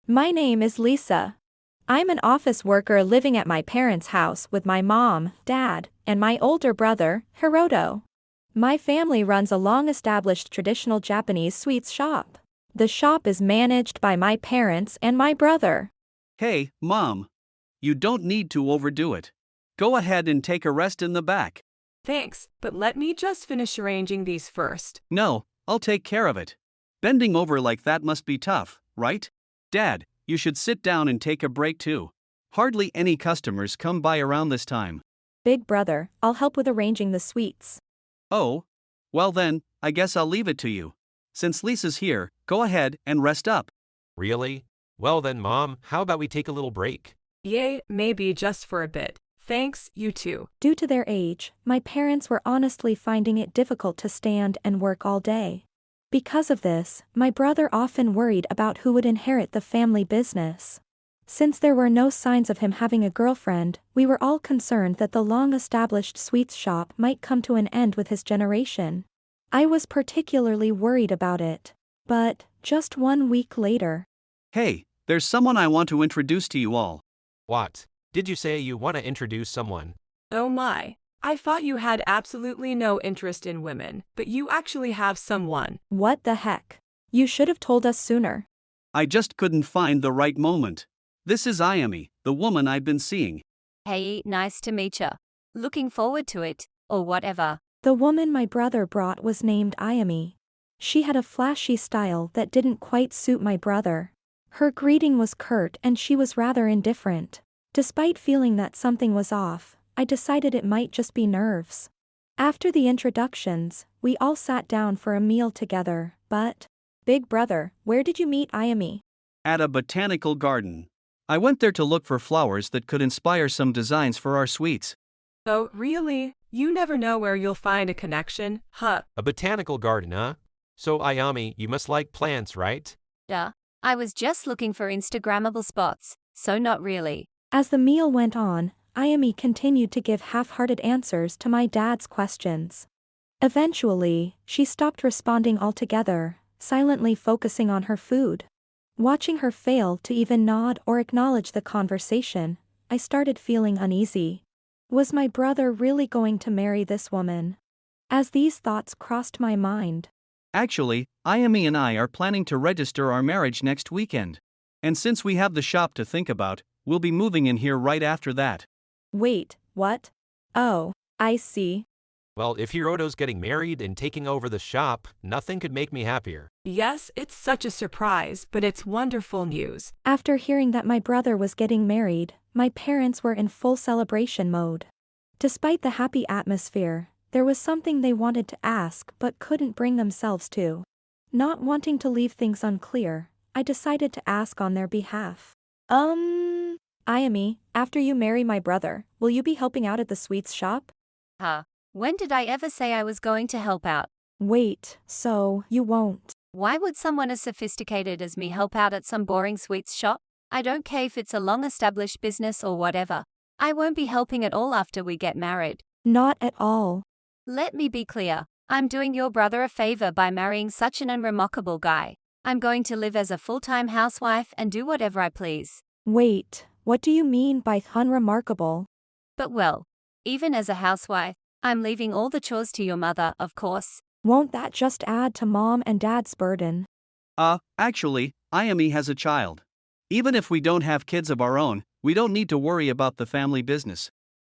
My name is Lisa. I'm an office worker living at my parents' house with my mom, dad, and my older brother, Hiroto. My family runs a long-established traditional Japanese sweets shop. The shop is managed by my parents and my brother. Hey, Mom. You don't need to overdo it. Go ahead and take a rest in the back. Thanks, but let me just finish arranging these first. No, I'll take care of it. Bending over like that must be tough, right? Dad, you should sit down and take a break too. Hardly any customers come by around this time. Big brother, I'll help with arranging the sweets. Oh? Well then, I guess I'll leave it to you. Since Lisa's here, go ahead and rest up. Really? Well then, Mom, how about we take a little break? Yay, maybe just for a bit. Thanks, you too. Due to their age, my parents were honestly finding it difficult to stand and work all day. Because of this, my brother often worried about who would inherit the family business. Since there were no signs of him having a girlfriend, we were all concerned that the long-established sweets shop might come to an end with his generation. I was particularly worried about it. But, just 1 week later. Hey, there's someone I want to introduce to you all. What? Did you say you want to introduce someone? Oh my. I thought you had absolutely no interest in women, but you actually have someone. What the heck? You should have told us sooner. I just couldn't find the right moment. This is Ayami, the woman I've been seeing. Hey, nice to meet ya. Looking forward to it, or whatever. The woman my brother brought was named Ayami. She had a flashy style that didn't quite suit my brother. Her greeting was curt and she was rather indifferent. Despite feeling that something was off, I decided it might just be nerves. After the introductions, we all sat down for a meal together, but... Big brother, where did you meet Ayami? At a botanical garden. I went there to look for flowers that could inspire some designs for our sweets. Oh, really? You never know where you'll find a connection, huh? A botanical garden, huh? So, Ayami, you must like plants, right? Duh. I was just looking for Instagrammable spots, so not really. As the meal went on, Ayami continued to give half-hearted answers to my dad's questions. Eventually, she stopped responding altogether, silently focusing on her food. Watching her fail to even nod or acknowledge the conversation, I started feeling uneasy. Was my brother really going to marry this woman? As these thoughts crossed my mind. Actually, Ayami and I are planning to register our marriage next weekend. And since we have the shop to think about, we'll be moving in here right after that. Wait, what? Oh, I see. Well, if Hiroto's getting married and taking over the shop, nothing could make me happier. Yes, it's such a surprise, but it's wonderful news. After hearing that my brother was getting married, my parents were in full celebration mode. Despite the happy atmosphere, there was something they wanted to ask but couldn't bring themselves to. Not wanting to leave things unclear, I decided to ask on their behalf. Ayami, after you marry my brother, will you be helping out at the sweets shop? Huh. When did I ever say I was going to help out? Wait, so you won't? Why would someone as sophisticated as me help out at some boring sweets shop? I don't care if it's a long-established business or whatever. I won't be helping at all after we get married. Not at all. Let me be clear. I'm doing your brother a favor by marrying such an unremarkable guy. I'm going to live as a full-time housewife and do whatever I please. Wait, what do you mean by unremarkable? But well, even as a housewife, I'm leaving all the chores to your mother, of course. Won't that just add to mom and dad's burden? Actually, Ayami has a child. Even if we don't have kids of our own, we don't need to worry about the family business.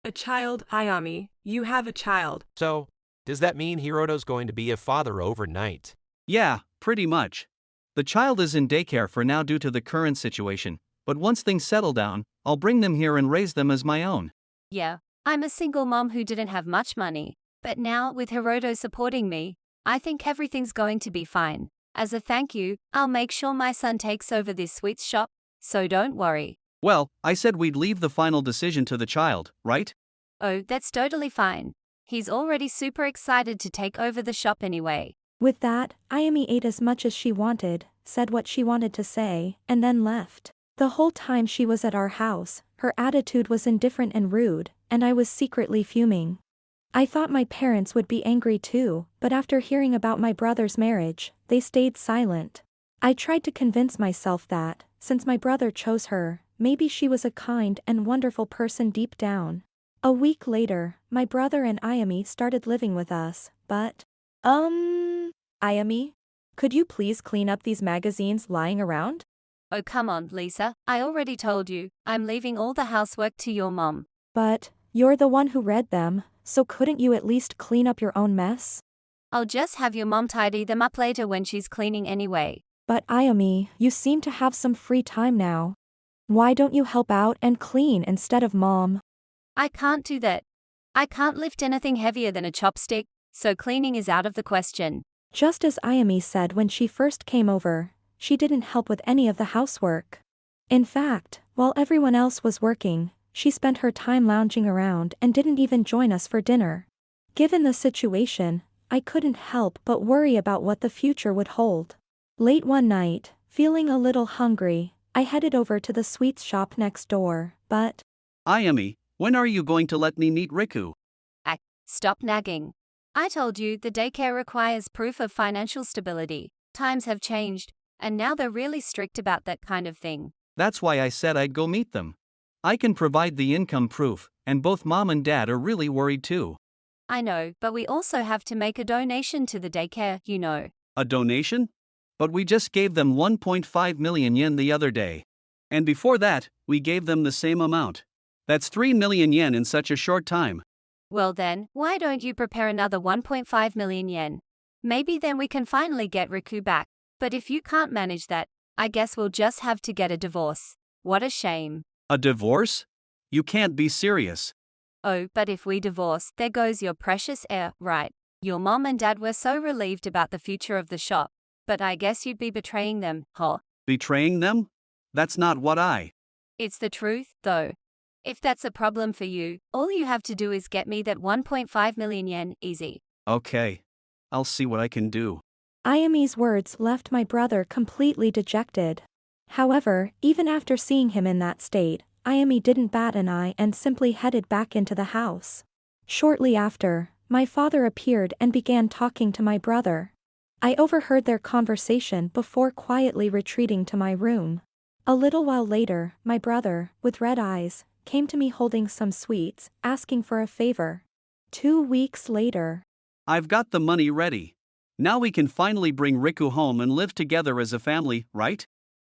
A child, Ayami, you have a child. So, does that mean Hiroto's going to be a father overnight? Yeah, pretty much. The child is in daycare for now due to the current situation, but once things settle down, I'll bring them here and raise them as my own. Yeah, I'm a single mom who didn't have much money, but now with Hiroto supporting me, I think everything's going to be fine. As a thank you, I'll make sure my son takes over this sweets shop, so don't worry. Well, I said we'd leave the final decision to the child, right? Oh, that's totally fine. He's already super excited to take over the shop anyway. With that, Ayami ate as much as she wanted, said what she wanted to say, and then left. The whole time she was at our house, her attitude was indifferent and rude, and I was secretly fuming. I thought my parents would be angry too, but after hearing about my brother's marriage, they stayed silent. I tried to convince myself that, since my brother chose her, maybe she was a kind and wonderful person deep down. A week later, my brother and Ayami started living with us, but… Ayami? Could you please clean up these magazines lying around? Oh, come on, Lisa. I already told you, I'm leaving all the housework to your mom. But, you're the one who read them, so couldn't you at least clean up your own mess? I'll just have your mom tidy them up later when she's cleaning anyway. But Ayami, you seem to have some free time now. Why don't you help out and clean instead of mom? I can't do that. I can't lift anything heavier than a chopstick, so cleaning is out of the question. Just as Ayami said when she first came over, she didn't help with any of the housework. In fact, while everyone else was working, she spent her time lounging around and didn't even join us for dinner. Given the situation, I couldn't help but worry about what the future would hold. Late one night, feeling a little hungry, I headed over to the sweets shop next door, but… Ayami, when are you going to let me meet Riku? Stop nagging. I told you the daycare requires proof of financial stability. Times have changed, and now they're really strict about that kind of thing. That's why I said I'd go meet them. I can provide the income proof, and both mom and dad are really worried too. I know, but we also have to make a donation to the daycare, you know. A donation? But we just gave them 1.5 million yen the other day. And before that, we gave them the same amount. That's 3 million yen in such a short time. Well then, why don't you prepare another 1.5 million yen? Maybe then we can finally get Riku back. But if you can't manage that, I guess we'll just have to get a divorce. What a shame. A divorce? You can't be serious. Oh, but if we divorce, there goes your precious heir, right? Your mom and dad were so relieved about the future of the shop. But I guess you'd be betraying them, huh? Betraying them? That's not what I… It's the truth, though. If that's a problem for you, all you have to do is get me that 1.5 million yen, easy. Okay. I'll see what I can do. Ayami's words left my brother completely dejected. However, even after seeing him in that state, Ayami didn't bat an eye and simply headed back into the house. Shortly after, my father appeared and began talking to my brother. I overheard their conversation before quietly retreating to my room. A little while later, my brother, with red eyes, came to me holding some sweets, asking for a favor. 2 weeks later. I've got the money ready. Now we can finally bring Riku home and live together as a family, right?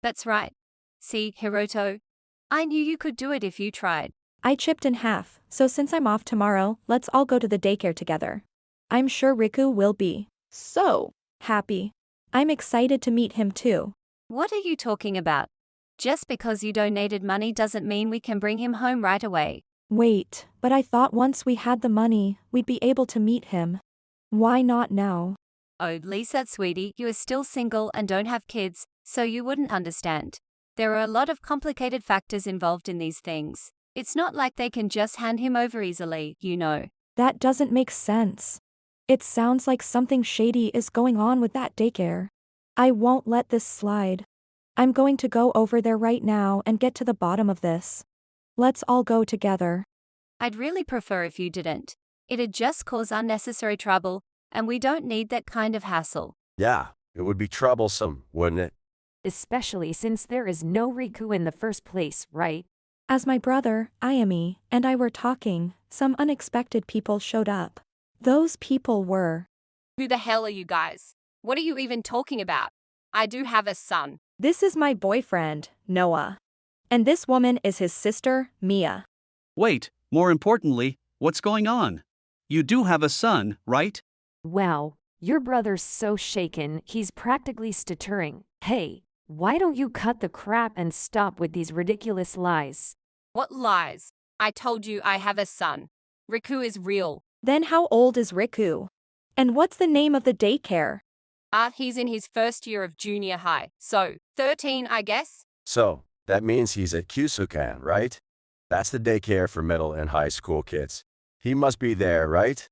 That's right. See, Hiroto? I knew you could do it if you tried. I chipped in half, so since I'm off tomorrow, let's all go to the daycare together. I'm sure Riku will be So happy. I'm excited to meet him too. What are you talking about? Just because you donated money doesn't mean we can bring him home right away. Wait, but I thought once we had the money, we'd be able to meet him. Why not now? Oh, Lisa, sweetie, you are still single and don't have kids, so you wouldn't understand. There are a lot of complicated factors involved in these things. It's not like they can just hand him over easily, you know. That doesn't make sense. It sounds like something shady is going on with that daycare. I won't let this slide. I'm going to go over there right now and get to the bottom of this. Let's all go together. I'd really prefer if you didn't. It'd just cause unnecessary trouble, and we don't need that kind of hassle. Yeah, it would be troublesome, wouldn't it? especially since there is no Riku in the first place, right? As my brother, Ayami, and I were talking, some unexpected people showed up. Those people were… Who the hell are you guys? What are you even talking about? I do have a son. This is my boyfriend, Noah. And this woman is his sister, Mia. Wait, more importantly, what's going on? You do have a son, right? Wow, your brother's so shaken, he's practically stuttering. Hey, why don't you cut the crap and stop with these ridiculous lies? What lies? I told you I have a son. Riku is real. Then how old is Riku? And what's the name of the daycare? He's in his first year of junior high, so 13, I guess? So, that means he's at Kyusukan, right? That's the daycare for middle and high school kids. He must be there, right?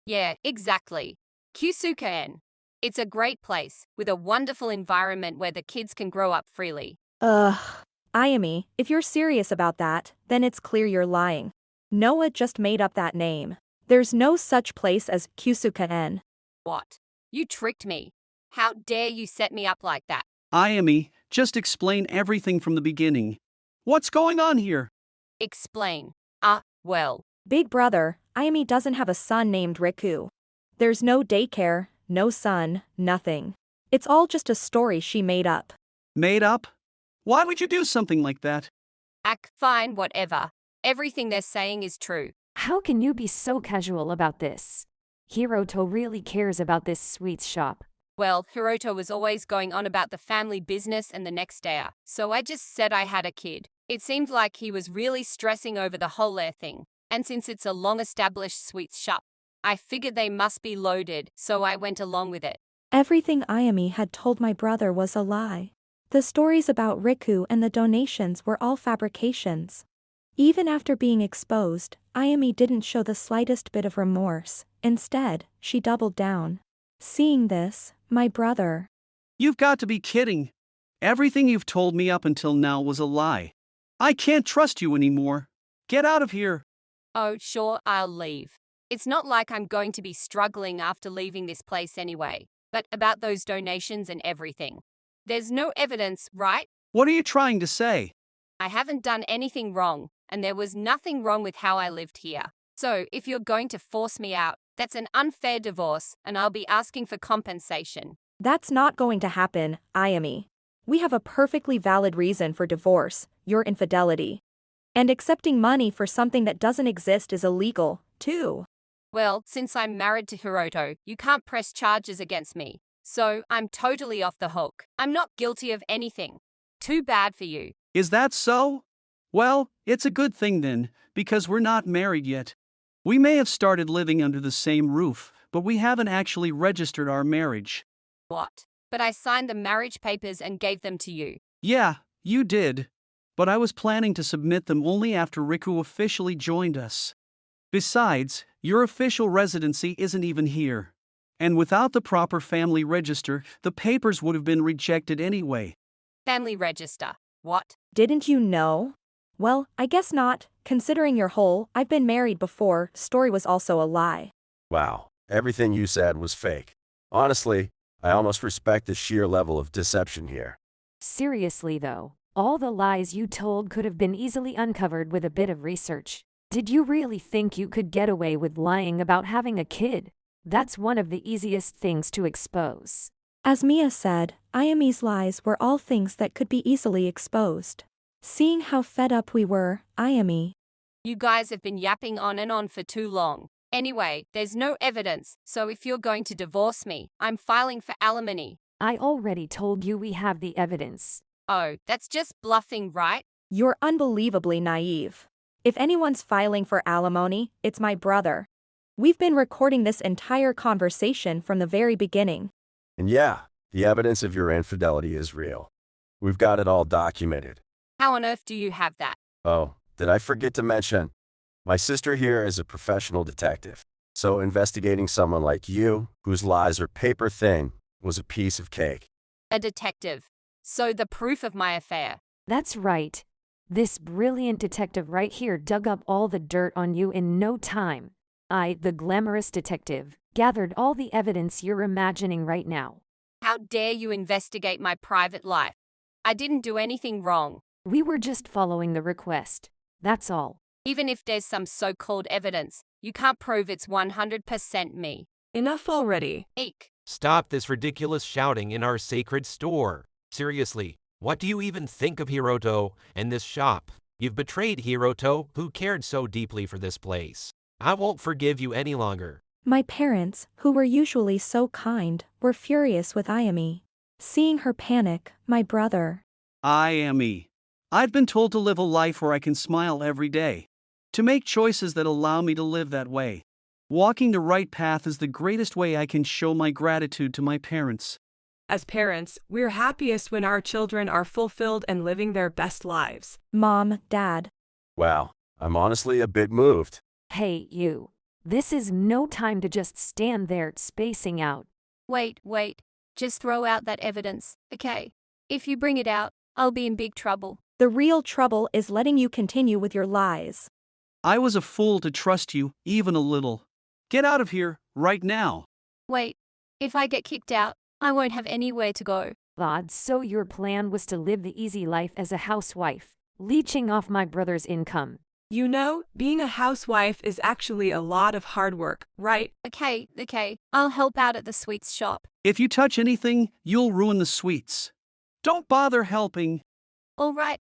Yeah, exactly. Kyusuken. It's a great place, with a wonderful environment where the kids can grow up freely. Ayami, if you're serious about that, then it's clear you're lying. Noah just made up that name. There's no such place as Kyusukan. What? You tricked me. How dare you set me up like that? Ayami, Just explain everything from the beginning. What's going on here? Explain. Well, Big brother, Ayami doesn't have a son named Riku. There's no daycare, no son, nothing. It's all just a story she made up. Made up? Why would you do something like that? fine, whatever. Everything they're saying is true. How can you be so casual about this? Hiroto really cares about this sweets shop. Well, Hiroto was always going on about the family business and the next day, so I just said I had a kid. It seemed like he was really stressing over the whole air thing, and since it's a long-established sweets shop, I figured they must be loaded, so I went along with it. Everything Ayami had told my brother was a lie. The stories about Riku and the donations were all fabrications. Even after being exposed, Ayami didn't show the slightest bit of remorse. Instead, she doubled down. Seeing this, my brother. You've got to be kidding. Everything you've told me up until now was a lie. I can't trust you anymore. Get out of here. Oh, sure, I'll leave. It's not like I'm going to be struggling after leaving this place anyway. But about those donations and everything. There's no evidence, right? What are you trying to say? I haven't done anything wrong, and there was nothing wrong with how I lived here. So, if you're going to force me out, that's an unfair divorce, and I'll be asking for compensation. That's not going to happen, Ayami. We have a perfectly valid reason for divorce, your infidelity. And accepting money for something that doesn't exist is illegal, too. Well, since I'm married to Hiroto, you can't press charges against me. So, I'm totally off the hook. I'm not guilty of anything. Too bad for you. Is that so? Well, it's a good thing then, because we're not married yet. We may have started living under the same roof, but we haven't actually registered our marriage. What? But I signed the marriage papers and gave them to you. Yeah, you did. But I was planning to submit them only after Riku officially joined us. Besides, your official residency isn't even here. And without the proper family register, the papers would have been rejected anyway. Family register. What? Didn't you know? Well, I guess not, considering your whole "I've been married before" story was also a lie. Wow, everything you said was fake. Honestly, I almost respect the sheer level of deception here. Seriously though, all the lies you told could have been easily uncovered with a bit of research. Did you really think you could get away with lying about having a kid? That's one of the easiest things to expose. As Mia said, Ayami's lies were all things that could be easily exposed. Seeing how fed up we were, Ayami. You guys have been yapping on and on for too long. Anyway, there's no evidence, so if you're going to divorce me, I'm filing for alimony. I already told you we have the evidence. Oh, that's just bluffing, right? You're unbelievably naive. If anyone's filing for alimony, it's my brother. We've been recording this entire conversation from the very beginning. And yeah, the evidence of your infidelity is real. We've got it all documented. How on earth do you have that? Oh, did I forget to mention? My sister here is a professional detective. So investigating someone like you, whose lies are paper thin, was a piece of cake. A detective. So the proof of my affair. That's right. This brilliant detective right here dug up all the dirt on you in no time. I, the glamorous detective, gathered all the evidence you're imagining right now. How dare you investigate my private life? I didn't do anything wrong. We were just following the request. That's all. Even if there's some so-called evidence, you can't prove it's 100% me. Enough already. Eek. Stop this ridiculous shouting in our sacred store. Seriously, what do you even think of Hiroto and this shop? You've betrayed Hiroto, who cared so deeply for this place. I won't forgive you any longer. My parents, who were usually so kind, were furious with Ayami. Seeing her panic, my brother. Ayami. I've been told to live a life where I can smile every day. To make choices that allow me to live that way. Walking the right path is the greatest way I can show my gratitude to my parents. As parents, we're happiest when our children are fulfilled and living their best lives. Mom, Dad. Wow, I'm honestly a bit moved. Hey, you. This is no time to just stand there spacing out. Wait. Just throw out that evidence, okay? If you bring it out, I'll be in big trouble. The real trouble is letting you continue with your lies. I was a fool to trust you, even a little. Get out of here, right now. Wait, if I get kicked out, I won't have anywhere to go. thought so your plan was to live the easy life as a housewife, leeching off my brother's income. You know, being a housewife is actually a lot of hard work, right? Okay, I'll help out at the sweets shop. If you touch anything, you'll ruin the sweets. Don't bother helping. All right.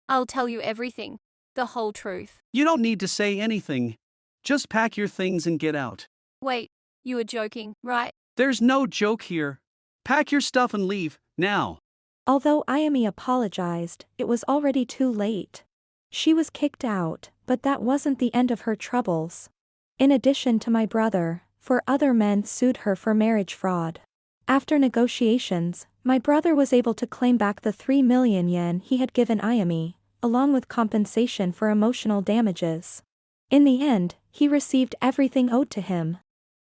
I'll tell you everything. The whole truth. You don't need to say anything. Just pack your things and get out. Wait, you were joking, right? There's no joke here. Pack your stuff and leave, now. Although Ayami apologized, it was already too late. She was kicked out, but that wasn't the end of her troubles. In addition to my brother, 4 other men sued her for marriage fraud. After negotiations, my brother was able to claim back the 3 million yen he had given Ayami, along with compensation for emotional damages. In the end, he received everything owed to him.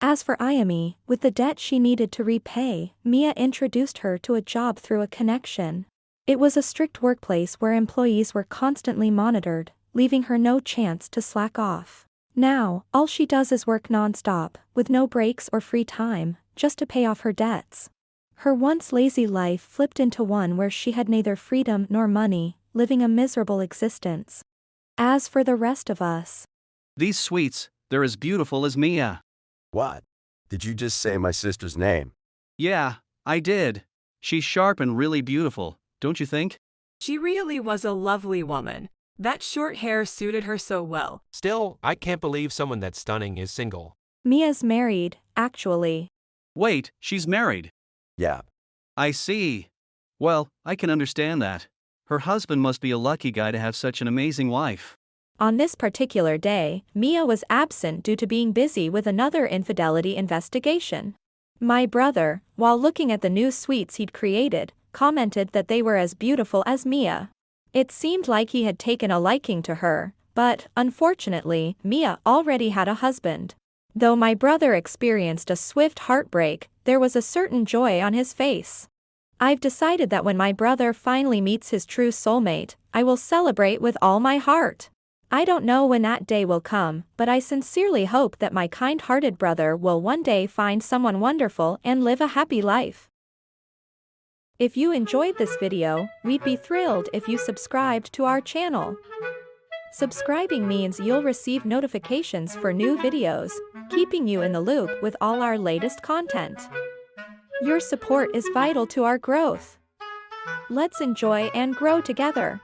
As for Ayami, with the debt she needed to repay, Mia introduced her to a job through a connection. It was a strict workplace where employees were constantly monitored, leaving her no chance to slack off. Now, all she does is work non-stop, with no breaks or free time, just to pay off her debts. Her once lazy life flipped into one where she had neither freedom nor money, living a miserable existence. As for the rest of us, These sweets, they're as beautiful as Mia. What? Did you just say my sister's name? Yeah, I did. She's sharp and really beautiful, don't you think? She really was a lovely woman. That short hair suited her so well. Still, I can't believe someone that stunning is single. Mia's married, actually. Wait, she's married. Yeah. I see. Well, I can understand that. Her husband must be a lucky guy to have such an amazing wife. On this particular day, Mia was absent due to being busy with another infidelity investigation. My brother, while looking at the new sweets he'd created, commented that they were as beautiful as Mia. It seemed like he had taken a liking to her, but, unfortunately, Mia already had a husband. Though my brother experienced a swift heartbreak, there was a certain joy on his face. I've decided that when my brother finally meets his true soulmate, I will celebrate with all my heart. I don't know when that day will come, but I sincerely hope that my kind-hearted brother will one day find someone wonderful and live a happy life. If you enjoyed this video, we'd be thrilled if you subscribed to our channel. Subscribing means you'll receive notifications for new videos, keeping you in the loop with all our latest content. Your support is vital to our growth. Let's enjoy and grow together.